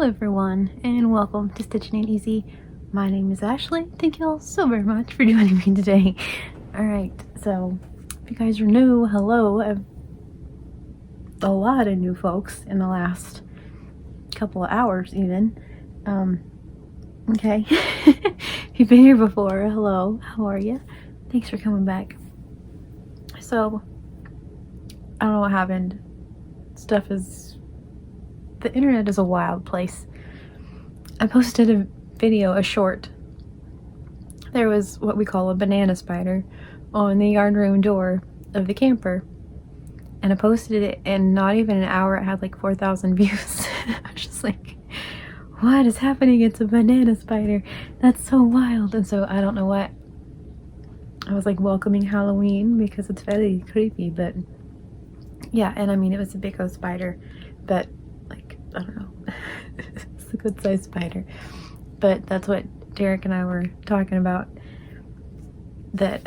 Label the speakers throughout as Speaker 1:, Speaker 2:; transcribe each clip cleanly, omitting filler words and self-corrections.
Speaker 1: Hello everyone, and welcome to Stitching Ain't Easy. My name is Ashley. Thank you all so very much for joining me today. Alright, so if you guys are new, hello. I've a lot of new folks in the last couple of hours even. Okay. If you've been here before, hello, how are you? Thanks for coming back. So, I don't know what happened. The internet is a wild place. I posted a video, a short. There was what we call a banana spider on the yard room door of the camper. And I posted it, and not even an hour it had like 4,000 views. I was just like, what is happening? It's a banana spider. That's so wild. And so I don't know what. I was like welcoming Halloween because it's very creepy, but yeah, and I mean it was a big old spider, but like, I don't know. It's a good sized spider. But that's what Derek and I were talking about, that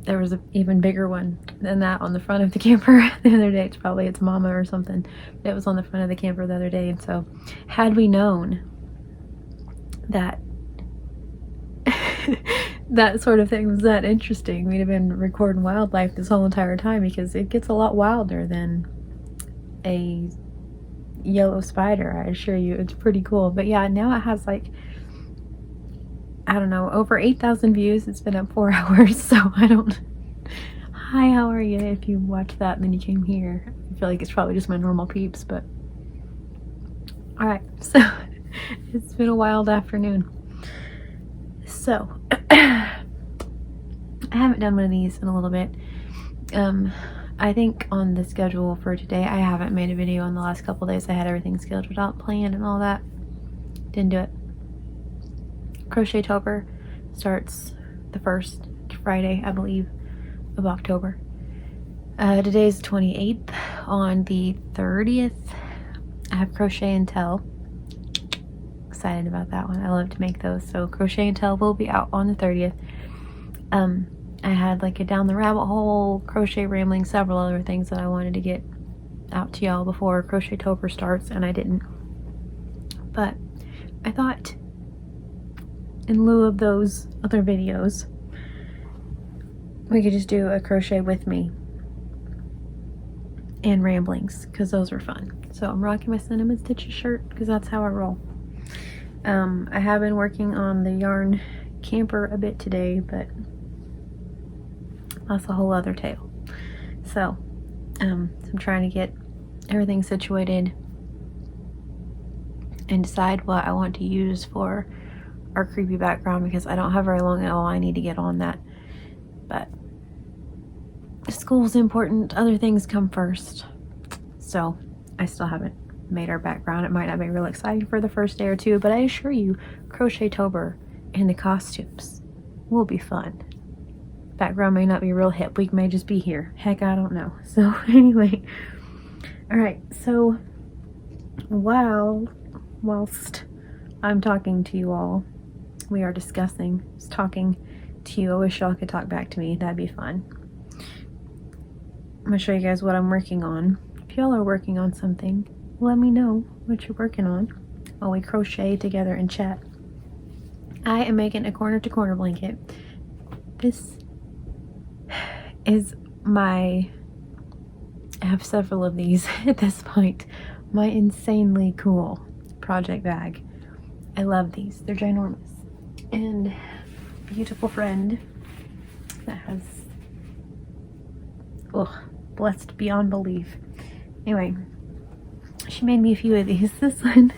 Speaker 1: there was an even bigger one than that on the front of the camper the other day. Probably its mama or something. It was on the front of the camper the other day, and so had we known that that sort of thing was that interesting, we'd have been recording wildlife this whole entire time, because it gets a lot wilder than a yellow spider, I assure you. It's pretty cool. But yeah, now it has like, I don't know, over 8,000 views. It's been up 4 hours, so I don't. Hi, how are you? If you watched that and then you came here, I feel like it's probably just my normal peeps, but alright, so it's been a wild afternoon. So I haven't done one of these in a little bit. I think on the schedule for today, I haven't made a video in the last couple days. I had everything scheduled out, planned, and all that. Didn't do it. Crochetober starts the first Friday, I believe, of October. Today's the 28th. On the 30th, I have Crochet and Tell. Excited about that one. I love to make those. So Crochet and Tell will be out on the 30th. I had like a down the rabbit hole, crochet rambling, several other things that I wanted to get out to y'all before Crochetober starts, and I didn't. But I thought, in lieu of those other videos, we could just do a crochet with me and ramblings, because those were fun. So I'm rocking my Cinnamon Stitches shirt because that's how I roll. I have been working on the yarn camper a bit today, but that's a whole other tale. So I'm trying to get everything situated and decide what I want to use for our creepy background, because I don't have very long at all. I need to get on that. But school's important. Other things come first. So I still haven't made our background. It might not be real exciting for the first day or two, but I assure you, Crochetober and the costumes will be fun. Background may not be real hip. We may just be here. Heck, I don't know. So anyway, alright, so whilst I'm talking to you all, we are discussing, talking to you. I wish y'all could talk back to me. That'd be fun. I'm gonna show you guys what I'm working on. If y'all are working on something, let me know what you're working on while we crochet together and chat. I am making a corner to corner blanket. This is I have several of these at this point, my insanely cool project bag. I love these. They're ginormous. And a beautiful friend that has, blessed beyond belief. Anyway, she made me a few of these. This one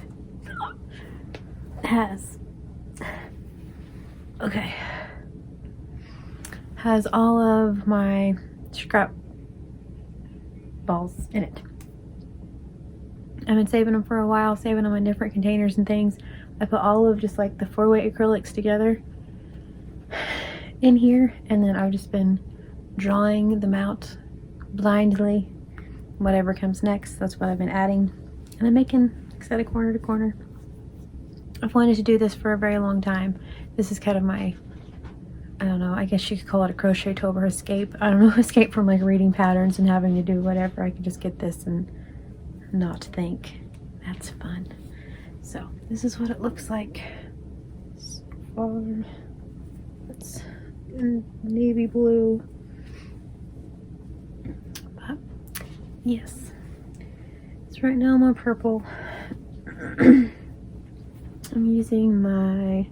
Speaker 1: has all of my scrap balls in it. I've been saving them for a while, saving them in different containers and things. I put all of just like the 4-way acrylics together in here, and then I've just been drawing them out blindly. Whatever comes next, that's what I've been adding. And I'm making, like I said, a corner to corner. I've wanted to do this for a very long time. This is kind of my, I don't know, I guess you could call it a Crochetober escape. I don't know, escape from like reading patterns and having to do whatever. I could just get this and not think. That's fun. So this is what it looks like so far. It's in navy blue. But yes, so right now I'm on purple. I'm using my,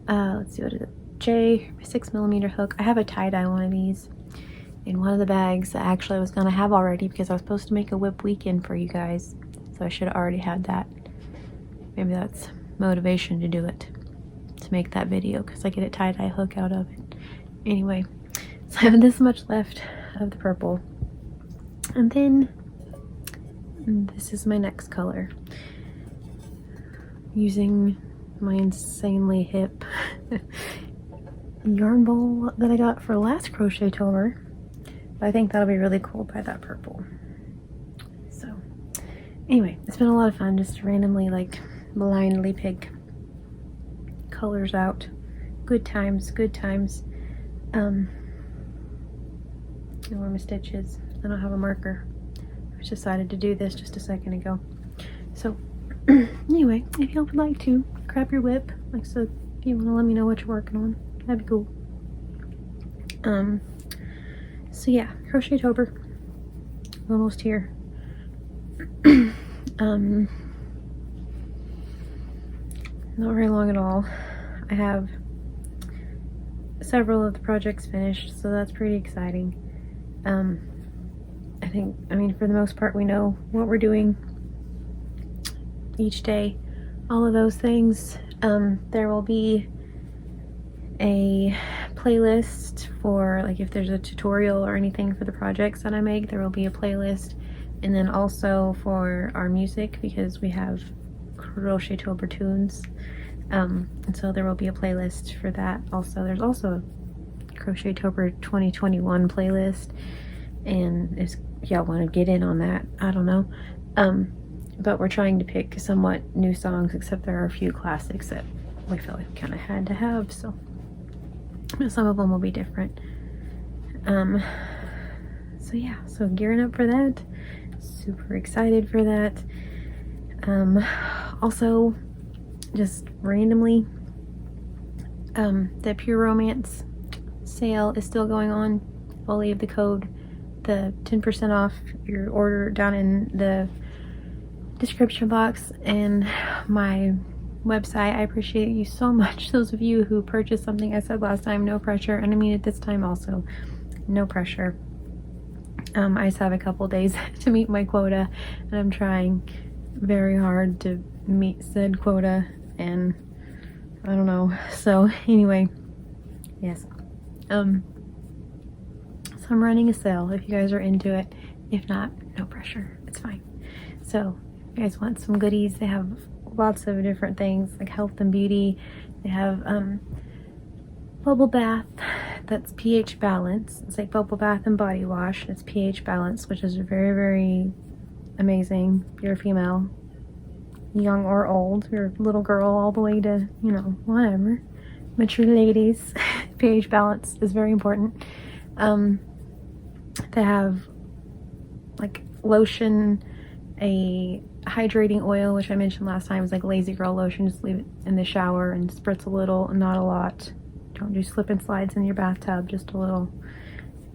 Speaker 1: let's see, what is it? J 6mm hook. I have a tie-dye one of these in one of the bags that actually I was gonna have already because I was supposed to make a whip weekend for you guys. So I should have already had that. Maybe that's motivation to do it, to make that video, because I get a tie-dye hook out of it. Anyway, so I have this much left of the purple. And then this is my next color. Using my insanely hip yarn bowl that I got for last Crochetober. But I think that'll be really cool by that purple. So anyway, it's been a lot of fun just to randomly like blindly pick colors out. Good times, good times. Where my stitches. I don't have a marker. I just decided to do this just a second ago. So anyway, if you would like to grab your whip, like so, if you want to let me know what you're working on, that'd be cool. So yeah, Crochetober, almost here. Not very long at all. I have several of the projects finished, so that's pretty exciting. I mean, for the most part, we know what we're doing each day, all of those things. There will be a playlist for, like, if there's a tutorial or anything for the projects that I make, there will be a playlist. And then also for our music, because we have Crochetober tunes, and so there will be a playlist for that. Also, there's also a Crochetober 2021 playlist, and if y'all want to get in on that, I don't know. But we're trying to pick somewhat new songs, except there are a few classics that we feel like we kind of had to have, so some of them will be different. So yeah, so gearing up for that, super excited for that. Also, just randomly, the Pure Romance sale is still going on. I'll leave the code, the 10% off your order, down in the description box and my website. I appreciate you so much, those of you who purchased something. I said last time, no pressure, and I mean it this time also, no pressure. I just have a couple days to meet my quota, and I'm trying very hard to meet said quota, and I don't know. So anyway, yes, so I'm running a sale if you guys are into it. If not, no pressure, it's fine. So if you guys want some goodies, they have lots of different things like health and beauty. They have bubble bath that's pH balance. It's like bubble bath and body wash. It's pH balance, which is very, very amazing. If you're a female, young or old, if you're a little girl all the way to, you know, whatever, mature ladies, pH balance is very important. They have like lotion, a hydrating oil, which I mentioned last time, is like lazy girl lotion. Just leave it in the shower and spritz a little, not a lot. Don't do slip and slides in your bathtub, just a little.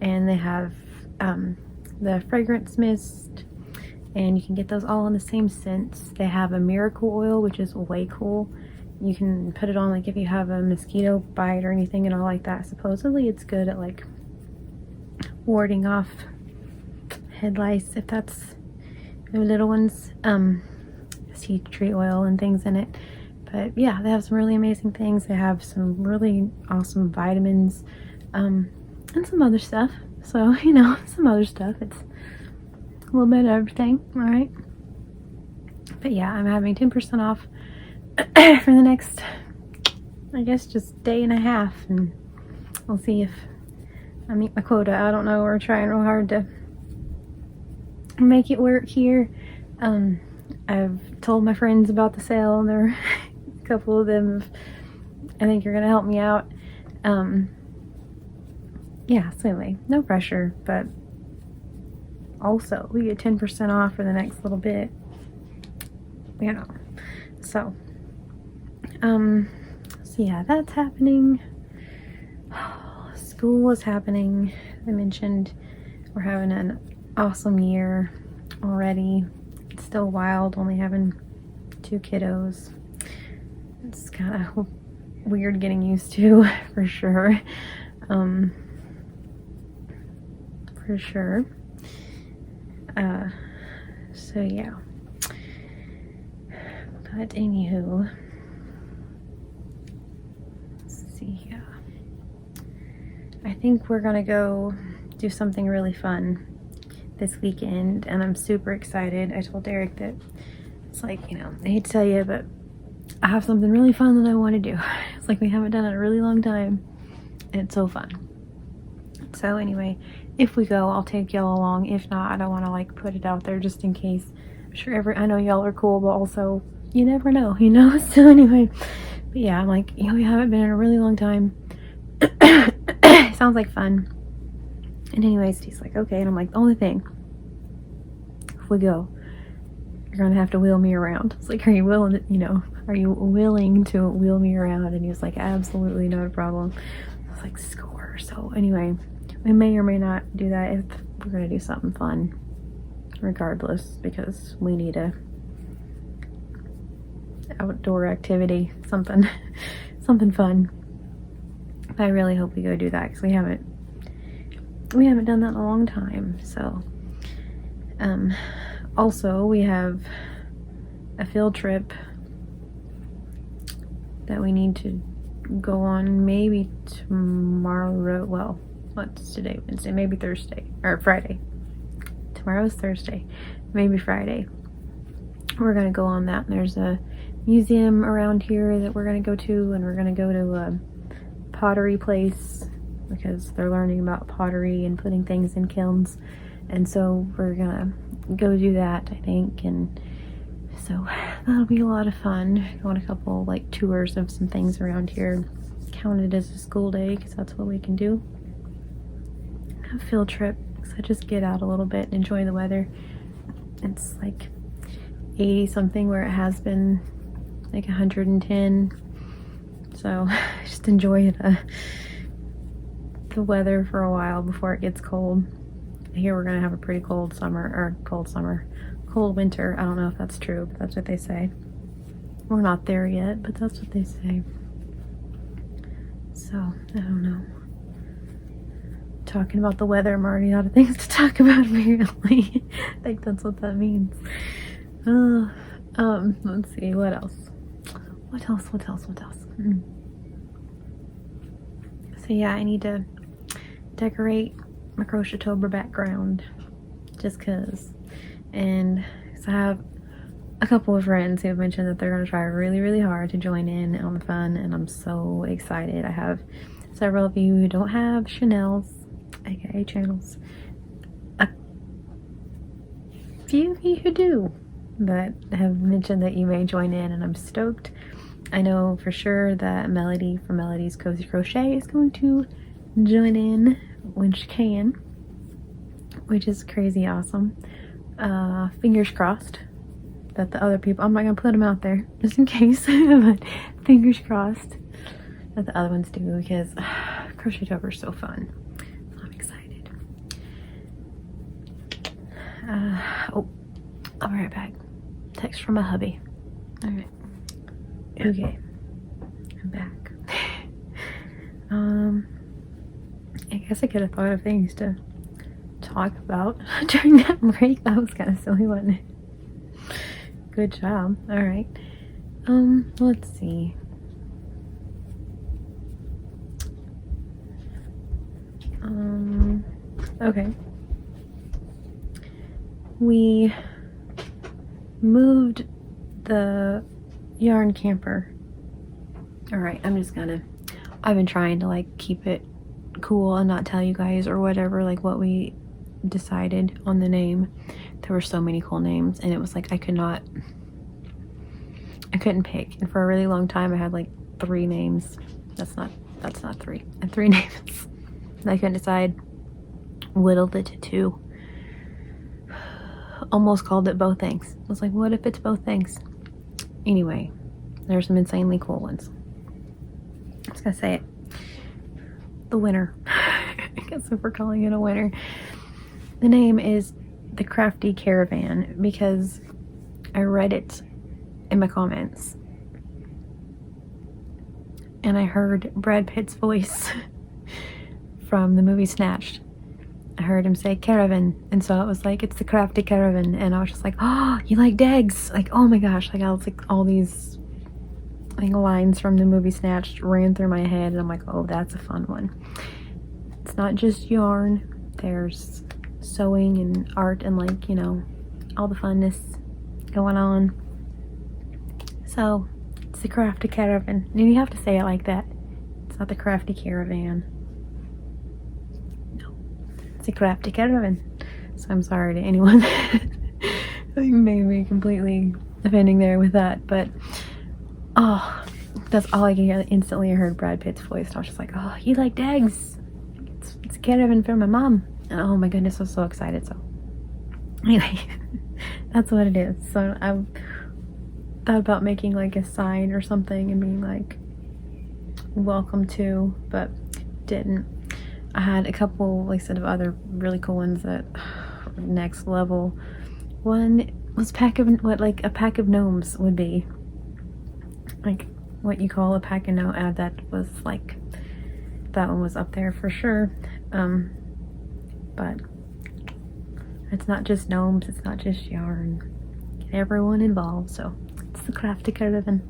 Speaker 1: And they have the fragrance mist, and you can get those all in the same scents. They have a miracle oil, which is way cool. You can put it on like if you have a mosquito bite or anything and all like that. Supposedly it's good at like warding off head lice, if that's your little ones. Sea tree oil and things in it. But yeah, they have some really amazing things. They have some really awesome vitamins, and some other stuff. So, you know, some other stuff. It's a little bit of everything, alright? But yeah, I'm having 10% off for the next, I guess, just day and a half. And we'll see if I meet my quota. I don't know. We're trying real hard to make it work here. I've told my friends about the sale, and there are a couple of them I think you're gonna help me out. Yeah, so anyway, no pressure, but also we get 10% off for the next little bit. you know. So yeah, that's happening. School is happening. I mentioned we're having an awesome year already. It's still wild, only having 2 kiddos. It's kind of weird getting used to, for sure. For sure. So yeah. But anywho, let's see here. I think we're gonna go do something really fun this weekend, and I'm super excited. I told Derek that it's like, you know, I hate to tell you, but I have something really fun that I want to do. It's like we haven't done it in a really long time, and it's so fun. So anyway, if we go, I'll take y'all along. If not, I don't want to like put it out there just in case. I'm sure I know y'all are cool, but also you never know, you know? So anyway, but yeah, I'm like, you know, we haven't been in a really long time. Sounds like fun. And anyways, he's like, okay. And I'm like, the only thing, if we go, you're gonna have to wheel me around. It's like, are you willing to, you know, are you willing to wheel me around? And he was like, absolutely not a problem. I was like, score. So anyway, we may or may not do that if we're gonna do something fun, regardless, because we need a outdoor activity, something fun. But I really hope we go do that, because we haven't done that in a long time. So also we have a field trip that we need to go on maybe tomorrow. Well, what's today? Wednesday, maybe Thursday or Friday. Tomorrow's Thursday, maybe Friday. We're gonna go on that, and there's a museum around here that we're gonna go to, and we're gonna go to a pottery place because they're learning about pottery and putting things in kilns, and so we're gonna go do that, I think. And so that'll be a lot of fun. Go on a couple like tours of some things around here, counted as a school day because that's what we can do. A field trip, so just get out a little bit and enjoy the weather. It's like 80 something where it has been like 110, so just enjoy the weather for a while before it gets cold. Here we're gonna have a pretty cold winter. I don't know if that's true, but that's what they say. We're not there yet, but that's what they say. So I don't know. Talking about the weather, I'm already out of things to talk about, apparently. I think that's what that means. Let's see, what else? So yeah, I need to decorate my Crochetober background, just cause. And so I have a couple of friends who have mentioned that they're gonna try really, really hard to join in on the fun, and I'm so excited. I have several of you who don't have Chanel's, aka channels. A few of you who do, but have mentioned that you may join in, and I'm stoked. I know for sure that Melody from Melody's Cozy Crochet is going to join in when she can, which is crazy awesome. Fingers crossed that the other people, I'm not gonna put them out there just in case, but fingers crossed that the other ones do, because Crochetober is so fun. I'm excited. Oh, I'll be right back. Text from my hubby. All right. Okay, I'm back. I guess I could have thought of things to talk about during that break. That was kind of silly, wasn't it? Good job. All right. Let's see. Okay. We moved the yarn camper. All right, I've been trying to like keep it cool and not tell you guys or whatever, like what we decided on the name. There were so many cool names, and it was like I couldn't pick. And for a really long time I had like 3 names. That's not 3. I had 3 names. And I couldn't decide. Whittled it to 2. Almost called it Both Things. I was like, what if it's Both Things? anyway, there's some insanely cool ones. I was gonna say it. The winner. I guess if we're calling it a winner. The name is The Crafty Caravan because I read it in my comments. And I heard Brad Pitt's voice from the movie Snatched. I heard him say caravan, and so it was like, it's the crafty caravan, and I was just like, oh, you like Degs? Like, oh my gosh, like I was like, all these like lines from the movie Snatched ran through my head, and I'm like, oh, that's a fun one. It's not just yarn, there's sewing and art and like, you know, all the funness going on. So it's the crafty caravan, and you have to say it like that. It's not the crafty caravan. No, it's the crafty caravan. So I'm sorry to anyone who may be completely offending there with that, but oh, that's all I can hear. Instantly I heard Brad Pitt's voice, and I was just like, oh, you like Dags? It's a caravan for my mom. And oh my goodness, I was so excited. So anyway, that's what it is. So I've thought about making like a sign or something and being like, welcome to, but didn't. I had a couple, like I said, of other really cool ones that next level. One was like a pack of gnomes would be. Like what you call a pack of gnomes. That was like, that one was up there for sure. But it's not just gnomes, it's not just yarn. Get everyone involved, so it's the crafty caravan.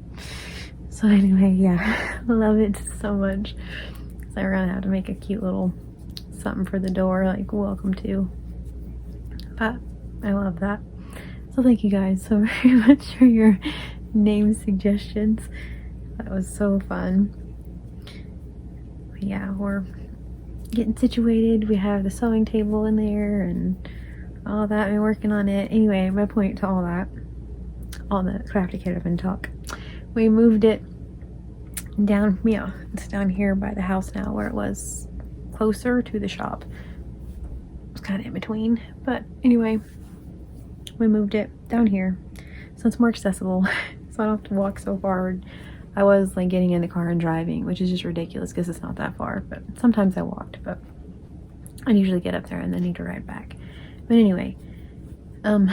Speaker 1: So anyway, yeah, I love it so much. So we're gonna have to make a cute little something for the door, like welcome to. But I love that. So thank you guys so very much for your name suggestions. That was so fun. But yeah, we're getting situated. We have the sewing table in there and all that. We're working on it. Anyway, my point to all that, all the crafty caravan talk, we moved it down. Yeah, it's down here by the house now, where it was closer to the shop. It's kind of in between, but anyway, we moved it down here so it's more accessible. So I don't have to walk so far. I was like getting in the car and driving, which is just ridiculous because it's not that far, but sometimes I walked, but I usually get up there and then need to ride back. But anyway, not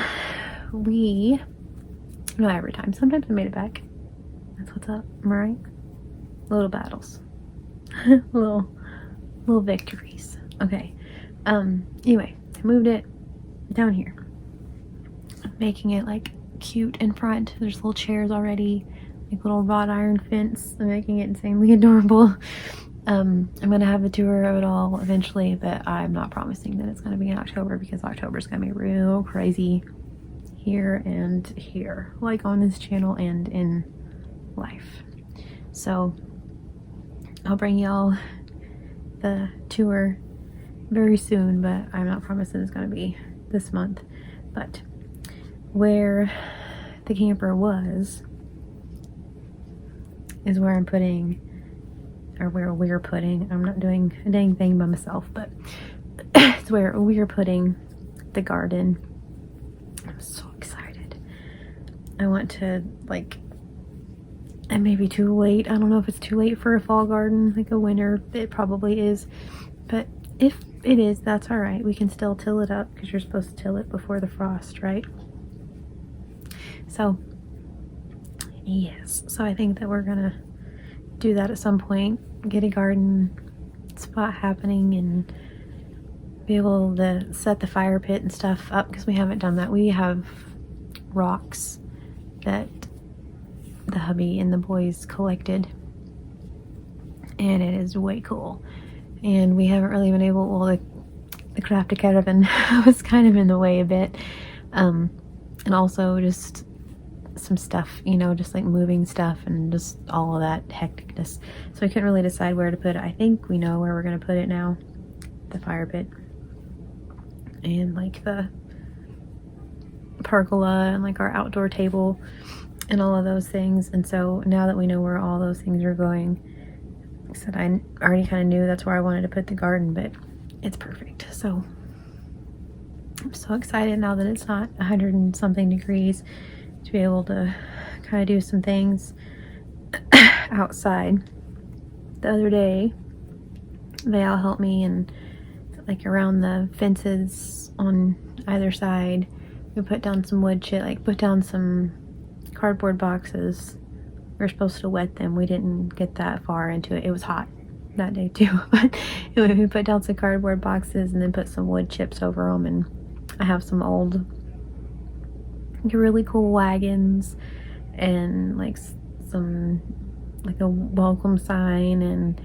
Speaker 1: every time, sometimes I made it back. That's what's up, am I right? Little battles. little victories. Okay. Anyway, I moved it down here. I'm making it like cute in front. There's little chairs already. Like little wrought iron fence. I'm making it insanely adorable. I'm gonna have a tour of it all eventually, but I'm not promising that it's gonna be in October because October is gonna be real crazy here and here, like on this channel and in life. So I'll bring y'all the tour very soon, but I'm not promising it's gonna be this month. But where the camper was is where I'm putting, or where we're putting, I'm not doing a dang thing by myself, but it's where we're putting the garden. I'm so excited. I want to, like, it may be too late. I don't know if it's too late for a fall garden, like a winter. It probably is, but if it is, that's all right. We can still till it up because you're supposed to till it before the frost, right? So yes, so I think that we're gonna do that at some point, get a garden spot happening and be able to set the fire pit and stuff up because we haven't done that. We have rocks that the hubby and the boys collected, and it is way cool, and we haven't really been able, well, the crafty caravan was kind of in the way a bit, and also just some stuff, you know, just like moving stuff and just all of that hecticness. So we couldn't really decide where to put it. I think we know where we're going to put it now. The fire pit. And like the pergola and like our outdoor table and all of those things. And so now that we know where all those things are going, like I said, I already kind of knew that's where I wanted to put the garden, but it's perfect. So I'm so excited now that it's not 100 and something degrees to be able to try to do some things outside. The other day, they all helped me, and like around the fences on either side, we put down some wood chip, like put down some cardboard boxes. We were supposed to wet them. We didn't get that far into it. It was hot that day too. But anyway, we put down some cardboard boxes and then put some wood chips over them. And I have some old, like, really cool wagons, and like some, like a welcome sign, and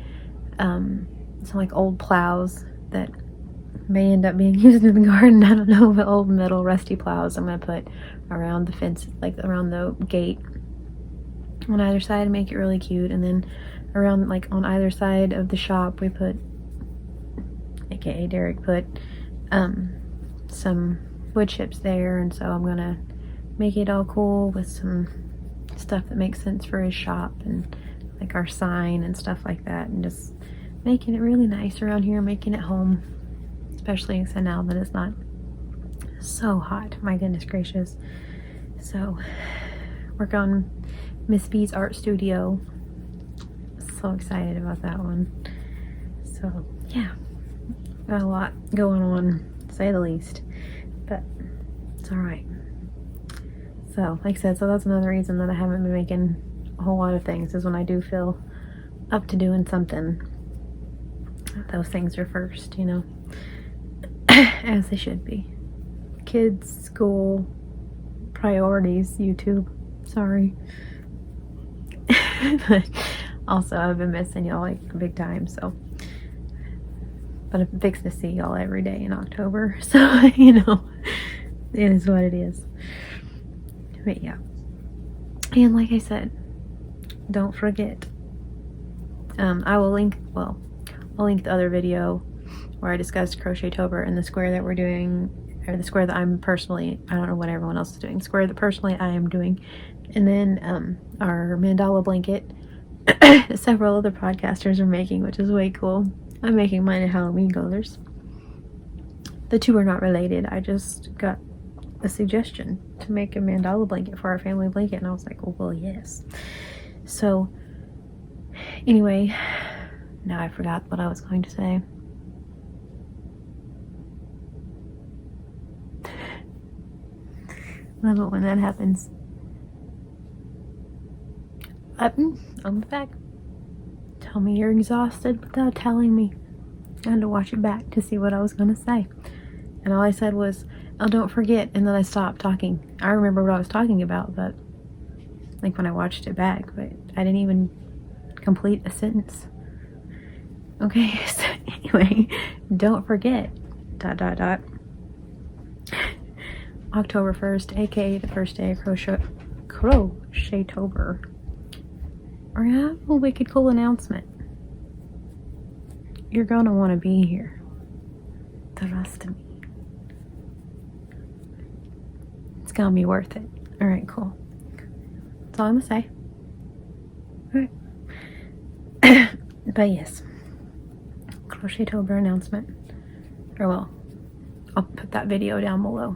Speaker 1: some like old plows that may end up being used in the garden. I don't know, but old metal rusty plows I'm gonna put around the fence, like around the gate on either side, to make it really cute. And then around, like on either side of the shop, we put, aka Derek put some wood chips there, and so I'm gonna make it all cool with some stuff that makes sense for his shop, and like our sign and stuff like that, and just making it really nice around here, making it home, especially so now that it's not so hot. My goodness gracious. So work on Miss B's art studio. So excited about that one. So yeah, got a lot going on, to say the least, but it's all right. So like I said, so that's another reason that I haven't been making a whole lot of things, is when I do feel up to doing something, those things are first, you know, as they should be. Kids, school, priorities, YouTube, sorry. But also, I've been missing y'all like big time, so. But I'm fixing to see y'all every day in October, so, you know, it is what it is. But yeah. And like I said, don't forget, I will link, well, I'll link the other video where I discussed Crochetober and the square that we're doing, or the square that I'm personally, I don't know what everyone else is doing, square that personally I am doing. And then our Mandala Blanket that several other podcasters are making, which is way cool. I'm making mine in Halloween colors. The two are not related. I just got a suggestion to make a Mandala blanket for our family blanket, and I was like, well, yes. So anyway, now I forgot what I was going to say. Love it when that happens. I'm back. Tell me you're exhausted without telling me. I had to watch it back to see what I was going to say. And all I said was, oh, don't forget. And then I stopped talking. I remember what I was talking about, but like when I watched it back, but I didn't even complete a sentence. Okay, so anyway, don't forget, ... October 1st, aka the first day of Crochetober. We're gonna have a wicked cool announcement. You're gonna want to be here. Trust me. It's gonna be worth it. Alright, cool. That's all I'm gonna say. Alright. But yes. Crochetober announcement. Or well, I'll put that video down below.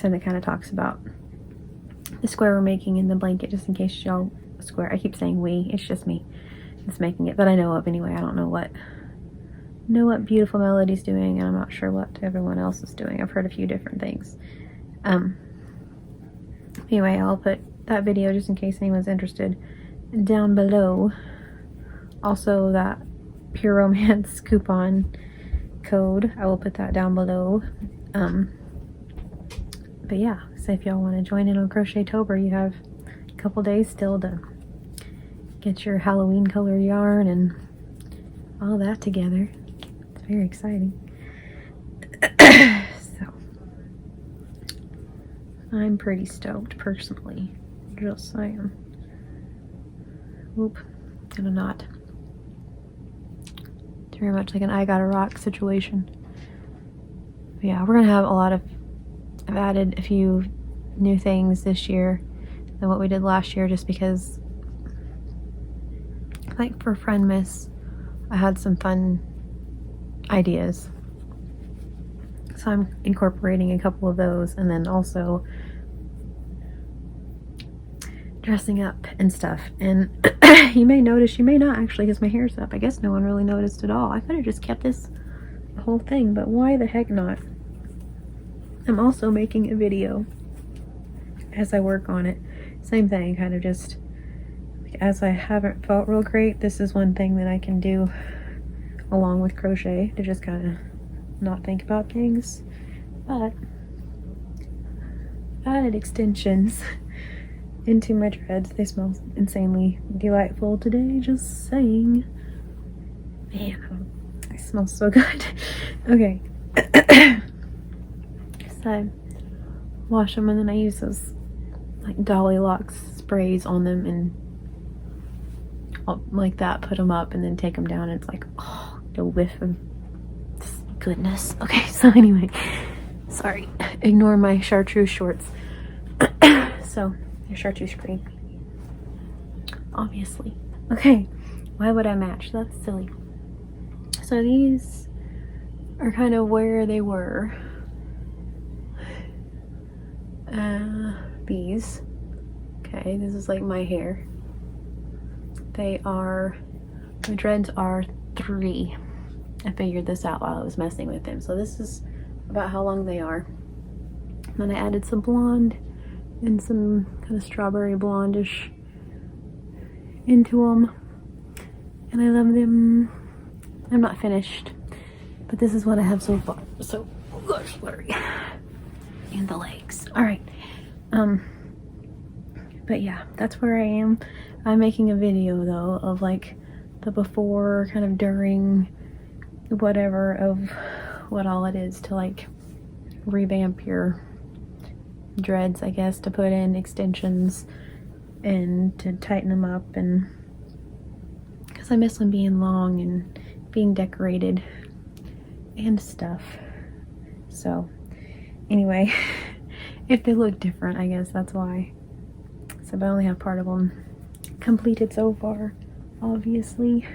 Speaker 1: So that kind of talks about the square we're making in the blanket, just in case y'all square. I keep saying we, it's just me that's making it, that I know of anyway. I don't know what Beautiful Melody's doing, and I'm not sure what everyone else is doing. I've heard a few different things. Anyway, I'll put that video, just in case anyone's interested, down below. Also, that Pure Romance coupon code, I will put that down below. But yeah, so if y'all want to join in on Crochetober, you have a couple days still to get your Halloween color yarn and all that together. It's very exciting. So I'm pretty stoked personally, just saying. Whoop, gonna not. It's very much like an I Gotta Rock situation. But yeah, we're gonna have a lot of, I've added a few new things this year than what we did last year, just because, like for Friendmas, I had some fun ideas. So I'm incorporating a couple of those, and then also dressing up and stuff, and you may notice, you may not actually, because my hair's up. I guess no one really noticed at all. I could have just kept this whole thing, but why the heck not? I'm also making a video as I work on it. Same thing, kind of just, as I haven't felt real great, this is one thing that I can do along with crochet to just kind of not think about things. But I added extensions into my dreads. They smell insanely delightful today, just saying. Man, they smell so good. Okay. So I wash them, and then I use those like Dolly Locks sprays on them, and like that, put them up and then take them down, and it's like, oh, the whiff of goodness. Okay, so anyway, sorry, ignore my chartreuse shorts. So your chartreuse green, obviously. Okay, why would I match? That's silly. So these are kind of where they were. These, okay, this is like my hair. They are, my dreads are 3. I figured this out while I was messing with them. So this is about how long they are. Then I added some blonde and some kind of strawberry blondish into them. And I love them. I'm not finished, but this is what I have so far. So, gosh, blurry. And the legs. All right. But yeah, that's where I am. I'm making a video though of like the before, kind of during, whatever, of what all it is to like revamp your dreads, I guess, to put in extensions and to tighten them up, and because I miss them being long and being decorated and stuff. So anyway, if they look different, I guess that's why. So, but I only have part of them completed so far, obviously.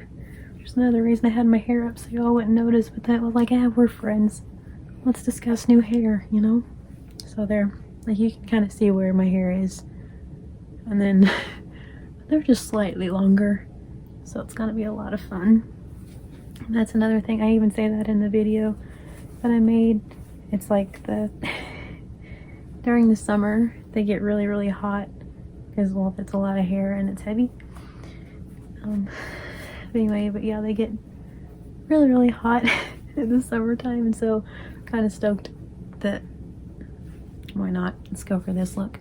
Speaker 1: There's another reason I had my hair up, so y'all wouldn't notice, but that was like, we're friends. Let's discuss new hair, you know? So there, like, you can kind of see where my hair is. And then they're just slightly longer, so it's gonna be a lot of fun. And that's another thing, I even say that in the video that I made. It's like during the summer, they get really, really hot because, well, it's a lot of hair and it's heavy. Anyway, but yeah, they get really, really hot in the summertime, and so kind of stoked that, why not? Let's go for this look.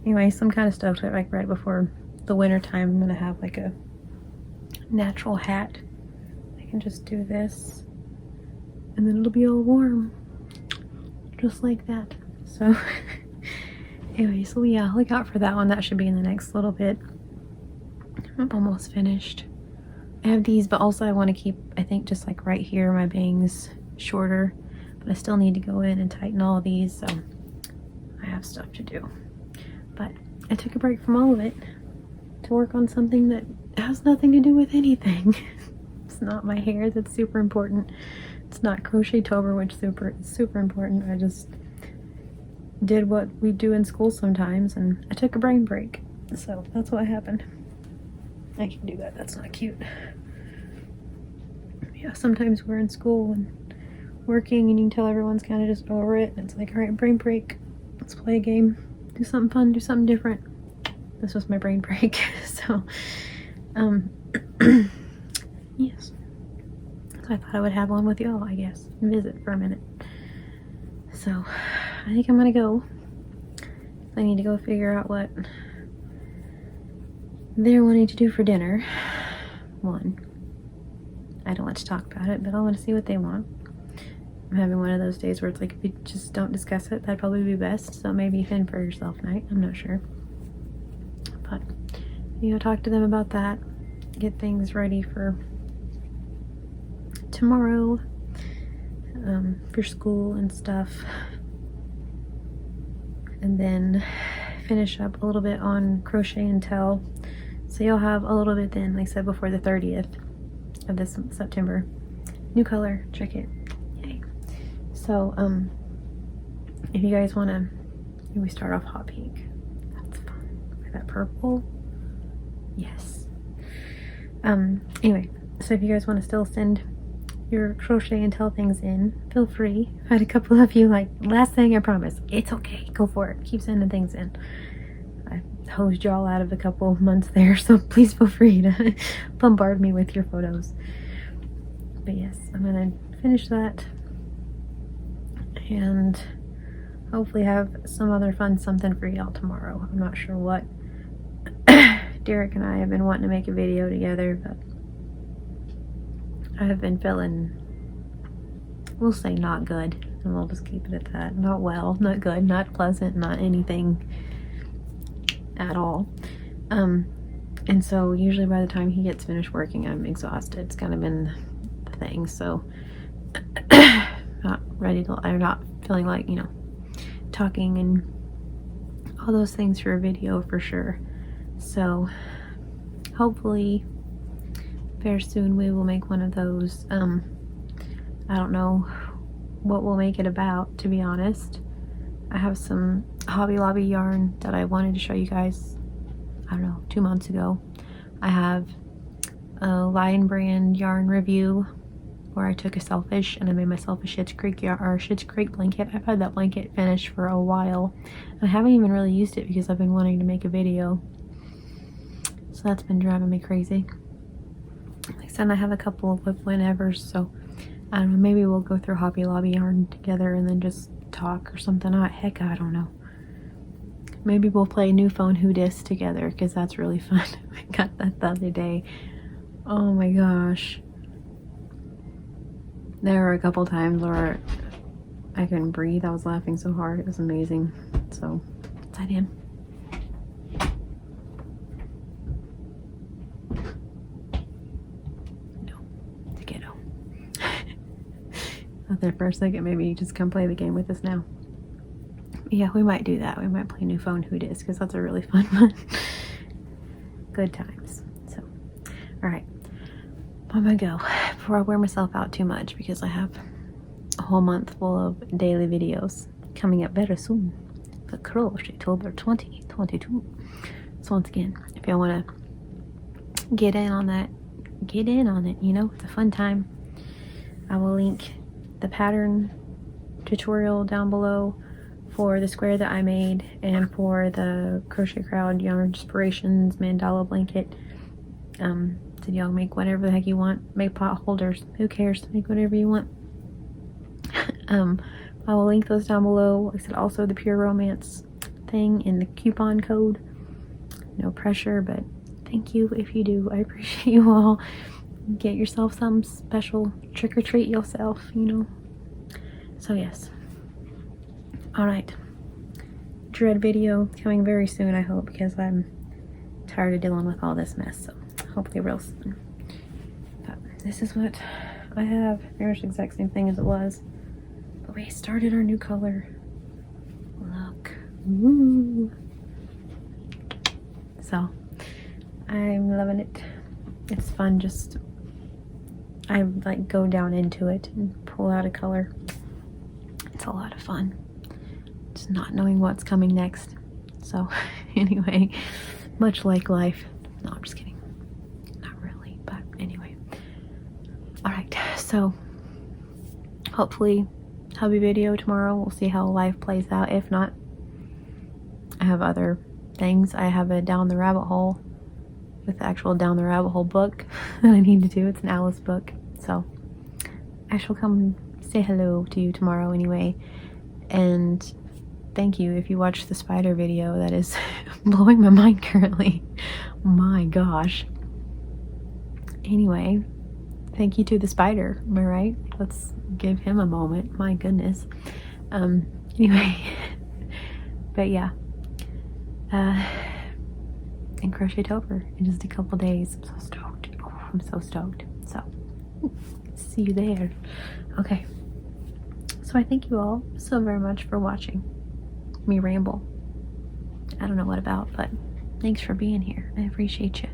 Speaker 1: Anyway, so I'm kind of stoked that like right before the winter time, I'm gonna have like a natural hat. I can just do this, and then it'll be all warm, just like that. So anyway, so yeah, look out for that one. That should be in the next little bit. I'm almost finished. I have these, but also I want to keep, I think, just like right here, my bangs shorter, but I still need to go in and tighten all of these, so I have stuff to do. But I took a break from all of it to work on something that has nothing to do with anything. It's not my hair that's super important. It's not Crochetober, which is super important. I just did what we do in school sometimes, and I took a brain break. So that's what happened. I can do that. That's not cute. Yeah, sometimes we're in school and working, and you can tell everyone's kind of just over it. And it's like, all right, brain break. Let's play a game. Do something fun. Do something different. This was my brain break. So, yes. So I thought I would have one with y'all, I guess, and visit for a minute. So I think I'm gonna go. I need to go figure out what they're wanting to do for dinner. One, I don't want to talk about it, but I want to see what they want. I'm having one of those days where it's like, if you just don't discuss it, that'd probably be best. So maybe fend for yourself night. I'm not sure. But, you know, talk to them about that. Get things ready for tomorrow, for school and stuff. And then finish up a little bit on crochet and tell. So you'll have a little bit then, like I said, before the 30th of this September. New color, check it. Yay. So, if you guys want to, we start off hot pink. That's fun. Look at that purple. Yes. Anyway, so if you guys want to still send your crochet and tell things in, feel free. I had a couple of you like, last thing, I promise. It's okay. Go for it. Keep sending things in. I hosed y'all out of a couple of months there, so please feel free to bombard me with your photos. But yes, I'm gonna finish that and hopefully have some other fun something for y'all tomorrow. I'm not sure what. Derek and I have been wanting to make a video together, but I have been feeling, we'll say, not good, and we'll just keep it at that. Not well, not good, not pleasant, not anything at all. And so usually by the time he gets finished working, I'm exhausted. It's kind of been the thing, so not ready to, I'm not feeling like, you know, talking and all those things for a video for sure. So hopefully very soon we will make one of those. I don't know what we'll make it about, to be honest. I have some Hobby Lobby yarn that I wanted to show you guys, I don't know, 2 months ago. I have a Lion Brand yarn review where I took a Selfish and I made myself a Schitt's Creek blanket. I've had that blanket finished for a while. I haven't even really used it because I've been wanting to make a video. So that's been driving me crazy. Like I said, I have a couple of whenevers, so I don't know, maybe we'll go through Hobby Lobby yarn together and then just talk or something. Heck, I don't know. Maybe we'll play New Phone Who Dis together because that's really fun. I got that the other day. Oh my gosh. There were a couple times where I couldn't breathe. I was laughing so hard. It was amazing. So, that's that in. Out there for a second, maybe you just come play the game with us now. Yeah, we might do that. We might play New Phone Who Dis because that's a really fun one. Good times. So, all right, I'm gonna go before I wear myself out too much because I have a whole month full of daily videos coming up very soon. The Crochetober 2022. So once again, if y'all want to get in on that, get in on it. You know, it's a fun time. I will link the pattern tutorial down below for the square that I made and for the Crochet Crowd Yarn Inspirations Mandala Blanket. So y'all make whatever the heck you want. Make pot holders. Who cares? Make whatever you want. I will link those down below. Like I said, also the Pure Romance thing in the coupon code. No pressure, but thank you if you do. I appreciate you all. Get yourself some special trick or treat yourself, you know. So yes. Alright. Dread video coming very soon, I hope, because I'm tired of dealing with all this mess. So hopefully real soon. But this is what I have. There's the exact same thing as it was. But we started our new color. Look. Woo. So I'm loving it. It's fun, just I like go down into it and pull out a color. It's a lot of fun. Just not knowing what's coming next. So anyway, much like life. No, I'm just kidding. Not really, but anyway. Alright, so hopefully hubby video tomorrow. We'll see how life plays out. If not, I have other things. I have a Down the Rabbit Hole with the actual Down the Rabbit Hole book that I need to do. It's an Alice book. So I shall come say hello to you tomorrow anyway. And thank you if you watched the spider video. That is blowing my mind currently. My gosh. Anyway, thank you to the spider. Am I right? Let's give him a moment. My goodness. Anyway. But yeah. And Crochetober in just a couple days. I'm so stoked. Oh, I'm so stoked. So, see you there. Okay. So I thank you all so very much for watching me ramble. I don't know what about, but thanks for being here. I appreciate you.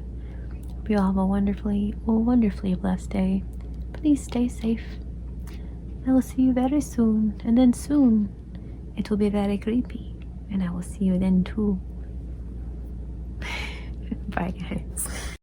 Speaker 1: Hope you all have a wonderfully blessed day. Please stay safe. I will see you very soon. And then soon, it will be very creepy. And I will see you then too. Bye, guys.